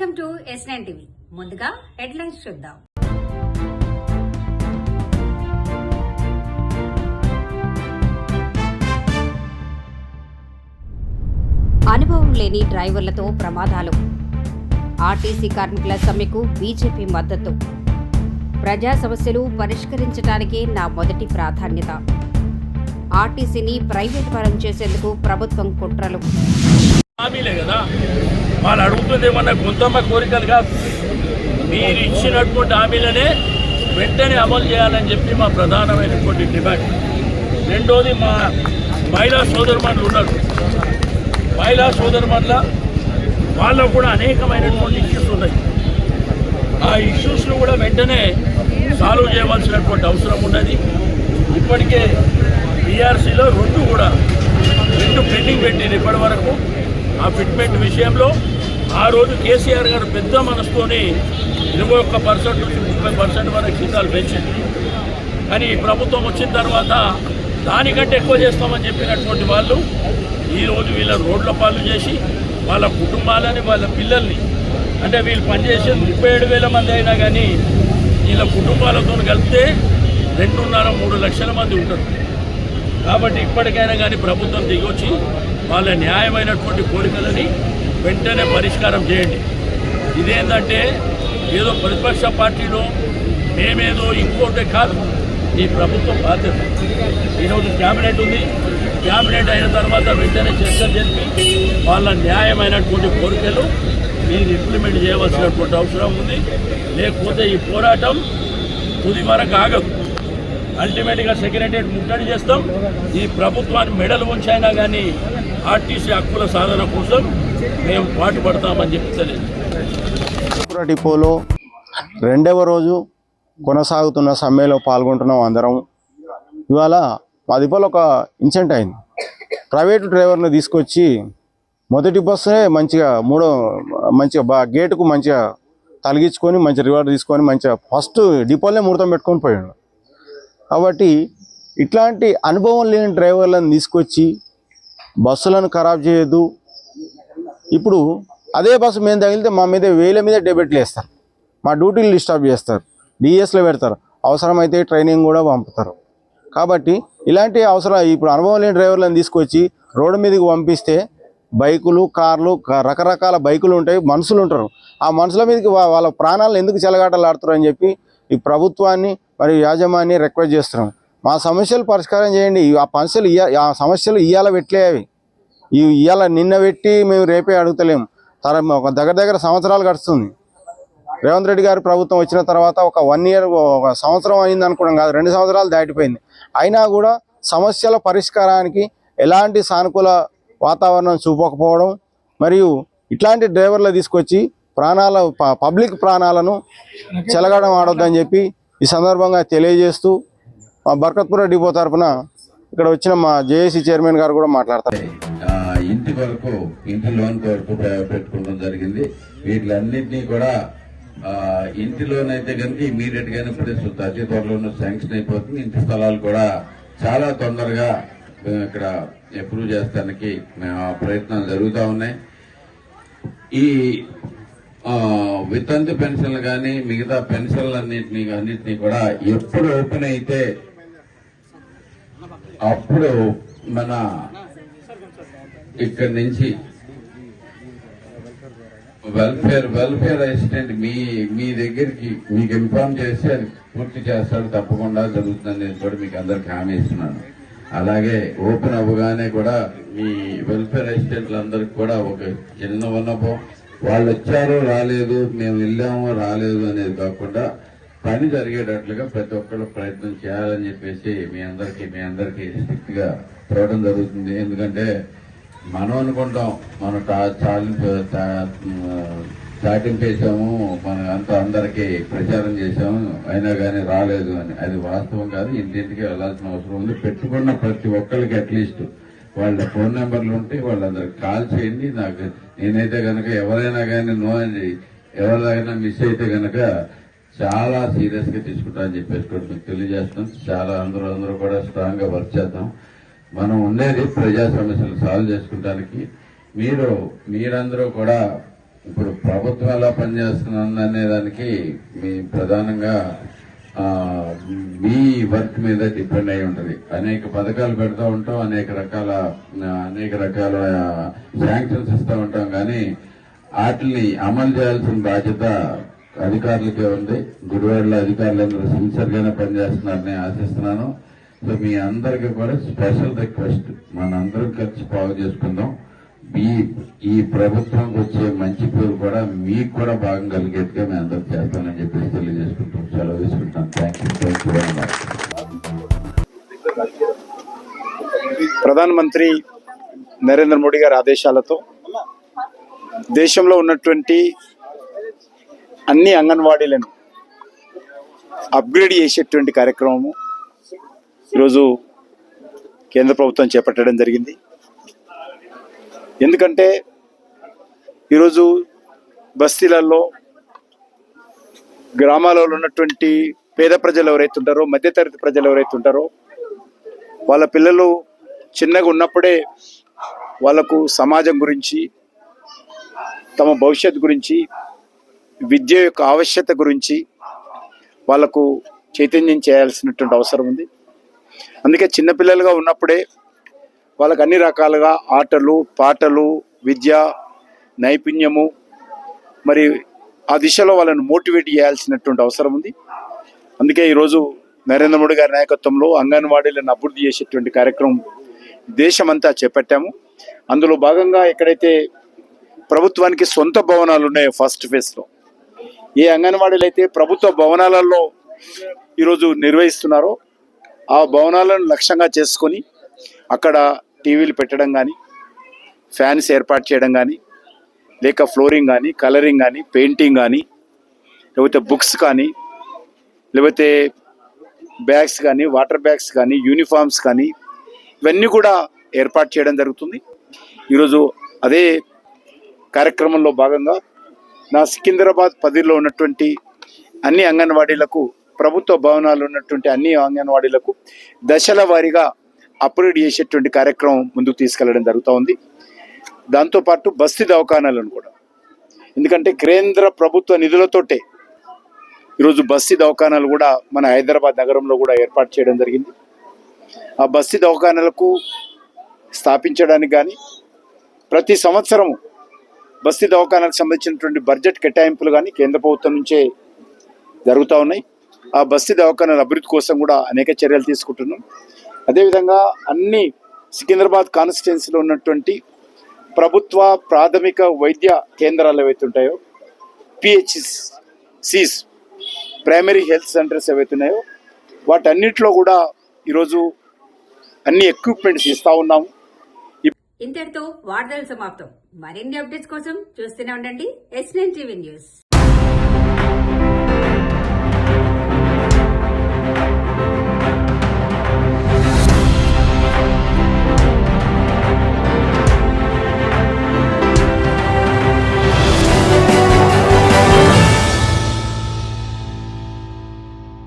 Welcome to S9 TV. ముందుగా headlines చూద్దాం. అనుభవం లేని డ్రైవర్లతో ప్రమాదాలు. ఆర్టీసీ కార్మికుల సమ్మెకు బీజేపీ మద్దతు. ప్రజా సమస్యలు పరిష్కరించడానికే నా మొదటి ప్రాధాన్యత. ఆర్టీసీని ప్రైవేట్ పరం చేసేందుకు ప్రభుత్వం కుట్రలు. హామీలే కదా వాళ్ళు అడుగుతుంది, ఏమన్నా కొంతమ్మ కోరికలు కాదు. మీరు ఇచ్చినటువంటి హామీలనే వెంటనే అమలు చేయాలని చెప్పి మా ప్రధానమైనటువంటి డిమాండ్. రెండోది, మా మహిళా సోదరుమణులు ఉన్నారు. మహిళా సోదరుమణుల వాళ్ళకు కూడా అనేకమైనటువంటి ఇష్యూస్ ఉన్నాయి. ఆ ఇష్యూస్ను కూడా వెంటనే సాల్వ్ చేయవలసినటువంటి అవసరం ఉన్నది. ఇప్పటికే బీఆర్సీలో రెండు పెండింగ్ పెట్టింది ఇప్పటి వరకు. ఆ ఫిట్మెంట్ విషయంలో ఆ రోజు కేసీఆర్ గారు పెద్ద మనసుతోని 21% నుంచి 30% వరకు జీతాలు పెంచింది. కానీ ఈ ప్రభుత్వం వచ్చిన తర్వాత దానికంటే ఎక్కువ చేస్తామని చెప్పినటువంటి వాళ్ళు ఈరోజు వీళ్ళ రోడ్ల పాలు చేసి వాళ్ళ కుటుంబాలని, వాళ్ళ పిల్లల్ని, అంటే వీళ్ళు పనిచేసేది 37,000 మంది అయినా కానీ వీళ్ళ కుటుంబాలతో కలిపితే 2.5-3 లక్షల మంది ఉంటారు. కాబట్టి ఇప్పటికైనా కానీ ప్రభుత్వం దిగొచ్చి వాళ్ళ న్యాయమైనటువంటి కోరికలని వెంటనే పరిష్కారం చేయండి. ఇదేంటంటే ఏదో ప్రతిపక్ష పార్టీలో మేమేదో ఇంకోటే కాదు. ఈ ప్రభుత్వం బాధ్యత. ఈరోజు క్యాబినెట్ ఉంది. క్యాబినెట్ అయిన తర్వాత వెంటనే చర్చలు జరిపి వాళ్ళ న్యాయమైనటువంటి కోరికలు మీరు ఇంప్లిమెంట్ చేయవలసినటువంటి అవసరం ఉంది. లేకపోతే ఈ పోరాటం తుది వరకు ఆగదు. అల్టిమేట్గా సెక్రటరియట్ ముట్టడి చేస్తాం. ఈ ప్రభుత్వాన్ని మెడలు ఉంచైనా కానీ ఆర్టీసీ హక్కుల సాధన కోసం మేము పాటుపడతామని చెప్తలేదు. డిపోలో 2వ రోజు కొనసాగుతున్న సమ్మెలో పాల్గొంటున్నాం అందరం. ఇవాళ మా డిపోలో ఒక ఇన్సిడెంట్ అయింది. ప్రైవేటు డ్రైవర్ని తీసుకొచ్చి మొదటి బస్సునే మంచిగా గేటుకు మంచిగా తలిగించుకొని మంచి రివార్డ్ తీసుకొని మంచిగా ఫస్ట్ డిపోలనే ముహూర్తం పెట్టుకొని పోయాడు. కాబట్టి ఇట్లాంటి అనుభవం లేని డ్రైవర్లను తీసుకొచ్చి బస్సులను ఖరాబ్ చేయొద్దు. ఇప్పుడు అదే బస్సు మేము తగిలితే మా మీద వేల మీద డెబిట్లు వేస్తారు, మా డ్యూటీలు డిస్టర్బ్ చేస్తారు, డిఎస్లో పెడతారు, అవసరమైతే ట్రైనింగ్ కూడా పంపుతారు. కాబట్టి ఇలాంటి ఇప్పుడు అనుభవం లేని డ్రైవర్లను తీసుకొచ్చి రోడ్డు మీదకి పంపిస్తే బైకులు, కార్లు, రకరకాల బైకులు ఉంటాయి, మనుషులు ఉంటారు. ఆ మనుషుల మీదకి వాళ్ళ ప్రాణాలను ఎందుకు చెలగాటలాడుతారు అని చెప్పి ఈ ప్రభుత్వాన్ని మరియు యాజమాన్యాన్ని రిక్వెస్ట్ చేస్తున్నాం. మా సమస్యలు పరిష్కారం చేయండి. ఆ సమస్యలు ఇవాళ పెట్టలేవి. ఇవాళ నిన్న పెట్టి మేము రేపే అడుగుతలేము. ఒక దగ్గర సంవత్సరాలు గడుస్తుంది. రేవంత్ రెడ్డి గారి ప్రభుత్వం వచ్చిన తర్వాత ఒక 1 ఇయర్, ఒక సంవత్సరం అయింది అనుకోవడం కాదు, 2 సంవత్సరాలు దాటిపోయింది. అయినా కూడా సమస్యల పరిష్కారానికి ఎలాంటి సానుకూల వాతావరణం చూపకపోవడం మరియు ఇట్లాంటి డ్రైవర్లు తీసుకొచ్చి పబ్లిక్ ప్రాణాలను చెలగడం ఆడొద్దని చెప్పి ఈ సందర్భంగా తెలియజేస్తూ మా బర్కత్పుర డిపో తరఫున ఇక్కడ వచ్చిన మా జేఏసీ చైర్మన్ గారు కూడా మాట్లాడతారు. ఇంటి లోన్ వరకు పెట్టుకోవడం జరిగింది. వీటిలన్నింటినీ కూడా ఇంటి లోన్ అయితే కనుక ఇమీడియట్ గానే అతి త్వరలోనే శాంక్షన్ అయిపోతుంది. ఇంటి స్థలాలు కూడా చాలా తొందరగా ఇక్కడ అప్రూవ్ చేస్తానికి ప్రయత్నాలు జరుగుతూ ఉన్నాయి. ఈ వితంతు పెన్షన్లు కానీ మిగతా పెన్షన్లు అన్నింటినీ కూడా ఎప్పుడు ఓపెన్ అయితే అప్పుడు మన ఇక్కడి నుంచి వెల్ఫేర్ అసిస్టెంట్ మీ దగ్గరికి మీకు ఇన్ఫార్మ్ చేసి అది పూర్తి చేస్తాడు, తప్పకుండా జరుగుతుందని కూడా మీకు అందరికి హామీ ఇస్తున్నాను. అలాగే ఓపెన్ అవ్వగానే కూడా మీ వెల్ఫేర్ అసిస్టెంట్లు అందరికి కూడా ఒక చిన్న విన్నపం, వాళ్ళు వచ్చారో రాలేదు, మేము వెళ్ళామో రాలేదు అనేది కాకుండా పని జరిగేటట్లుగా ప్రతి ఒక్కళ్ళు ప్రయత్నం చేయాలని చెప్పేసి మీ అందరికీ స్ట్రిక్ట్ గా చూడడం జరుగుతుంది. ఎందుకంటే మనం అనుకుంటాం మనం చాటింపు వేసాము, మనం అంతా అందరికీ ప్రచారం చేశాము, అయినా కానీ రాలేదు అని. అది వాస్తవం కాదు. ఇంటింటికి వెళ్లాల్సిన అవసరం ఉంది. పెట్టుకున్న ప్రతి ఒక్కరికి అట్లీస్ట్ వాళ్ళ ఫోన్ నెంబర్లు ఉంటే వాళ్ళందరికి కాల్ చేయండి. నేనైతే కనుక ఎవరైనా కానీ ఎవరిదైనా మిస్ అయితే కనుక చాలా సీరియస్ గా తీసుకుంటా అని చెప్పేసి కూడా మీకు తెలియజేస్తాం. చాలా అందరూ కూడా స్ట్రాంగ్ గా వర్క్ చేద్దాం. మనం ఉండేది ప్రజా సమస్యలు సాల్వ్ చేసుకోవడానికి. మీరందరూ కూడా ఇప్పుడు ప్రభుత్వం ఎలా పనిచేస్తుంది అనే దానికి మీ ప్రధానంగా మీ వర్క్ మీద డిపెండ్ అయి ఉంటది. అనేక పథకాలు పెడతా ఉంటాం, అనేక రకాల శాంక్షన్స్ ఇస్తూ ఉంటాం, కానీ వాటిని అమలు చేయాల్సిన బాధ్యత అధికారులకే ఉంది. గుడివాడలో అధికారులందరూ సిన్సియర్ గానే పనిచేస్తున్నారని ఆశిస్తున్నాను. సో మీ అందరికీ కూడా స్పెషల్ రిక్వెస్ట్, మనందరం కలిసి బాగు చేసుకుందాం. ఈ ప్రభుత్వంకి వచ్చే మంచి పేరు కూడా మీకు కూడా భాగం కలిగేట్టుగా మేము అందరూ చేస్తానని చెప్పేసి తెలియజేసుకుంటాం. సెలవు తీసుకుంటాం. Thank you very much. ప్రధానమంత్రి నరేంద్ర మోడీ గారి ఆదేశాలతో దేశంలో ఉన్నటువంటి అన్ని అంగన్వాడీలను అప్గ్రేడ్ చేసేటువంటి కార్యక్రమము ఈరోజు కేంద్ర ప్రభుత్వం చేపట్టడం జరిగింది. ఎందుకంటే ఈరోజు బస్తీలలో, గ్రామాలలో ఉన్నటువంటి పేద ప్రజలు ఎవరైతే ఉంటారో, మధ్యతరగతి ప్రజలు ఎవరైతే ఉంటారో, వాళ్ళ పిల్లలు చిన్నగా ఉన్నప్పుడే వాళ్ళకు సమాజం గురించి, తమ భవిష్యత్తు గురించి, విద్య యొక్క ఆవశ్యకత గురించి వాళ్ళకు చైతన్యం చేయాల్సినటువంటి అవసరం ఉంది. అందుకే చిన్నపిల్లలుగా ఉన్నప్పుడే వాళ్ళకు అన్ని రకాలుగా ఆటలు, పాటలు, విద్య, నైపుణ్యము, మరి ఆ దిశలో వాళ్ళని మోటివేట్ చేయాల్సినటువంటి అవసరం ఉంది. అందుకే ఈరోజు నరేంద్ర మోడీ గారి నాయకత్వంలో అంగన్వాడీలను అభివృద్ధి చేసేటువంటి కార్యక్రమం దేశమంతా చేపట్టాము. అందులో భాగంగా ఎక్కడైతే ప్రభుత్వానికి సొంత భవనాలు ఉన్నాయో ఫస్ట్ ఫేజ్లో, ఏ అంగన్వాడీలు అయితే ప్రభుత్వ భవనాలలో ఈరోజు నిర్వహిస్తున్నారో ఆ భవనాలను లక్ష్యంగా చేసుకొని అక్కడ టీవీలు పెట్టడం కానీ, ఫ్యాన్స్ ఏర్పాటు చేయడం కానీ, లేక ఫ్లోరింగ్ కానీ, కలరింగ్ కానీ, పెయింటింగ్ కానీ, లేకపోతే బుక్స్ కానీ, లేకపోతే బ్యాగ్స్ కానీ, వాటర్ బ్యాగ్స్ కానీ, యూనిఫామ్స్ కానీ, ఇవన్నీ కూడా ఏర్పాటు చేయడం జరుగుతుంది. ఈరోజు అదే కార్యక్రమంలో భాగంగా నా సికింద్రాబాద్ 10లో ఉన్నటువంటి అన్ని అంగన్వాడీలకు, ప్రభుత్వ భవనాలు ఉన్నటువంటి అన్ని అంగన్వాడీలకు దశల వారీగా అప్గ్రేడ్ చేసేటువంటి కార్యక్రమం ముందుకు తీసుకెళ్లడం జరుగుతూ ఉంది. దాంతోపాటు బస్తీ దవాఖానాలను కూడా, ఎందుకంటే కేంద్ర ప్రభుత్వ నిధులతోటే ఈరోజు బస్తీ దవాఖానాలు కూడా మన హైదరాబాద్ నగరంలో కూడా ఏర్పాటు చేయడం జరిగింది. ఆ బస్తీ దవాఖానాలకు స్థాపించడానికి కానీ ప్రతి సంవత్సరము బస్తీ దవాఖానాలకు సంబంధించినటువంటి బడ్జెట్ కేటాయింపులు కానీ కేంద్ర ప్రభుత్వం నుంచే జరుగుతూ ఉన్నాయి. ఆ బస్తీ దవాఖానాల అభివృద్ధి కోసం కూడా అనేక చర్యలు తీసుకుంటున్నాం. అదేవిధంగా అన్ని సికింద్రాబాద్ కాన్స్టిట్యున్సీలో ఉన్నటువంటి ప్రభుత్వ ప్రాథమిక వైద్య కేంద్రాలు ఏవైతే ఉంటాయో, PHCs, ప్రైమరీ హెల్త్ సెంటర్స్ ఏవైతే ఉన్నాయో, వాటన్నిటిలో కూడా ఈరోజు అన్ని ఎక్విప్మెంట్స్ ఇస్తూ ఉన్నాము. ఇంతటితో వార్తలు సమాప్తం. మరిన్ని అప్డేట్స్ కోసం చూస్తూనే ఉండండి S9 TV న్యూస్.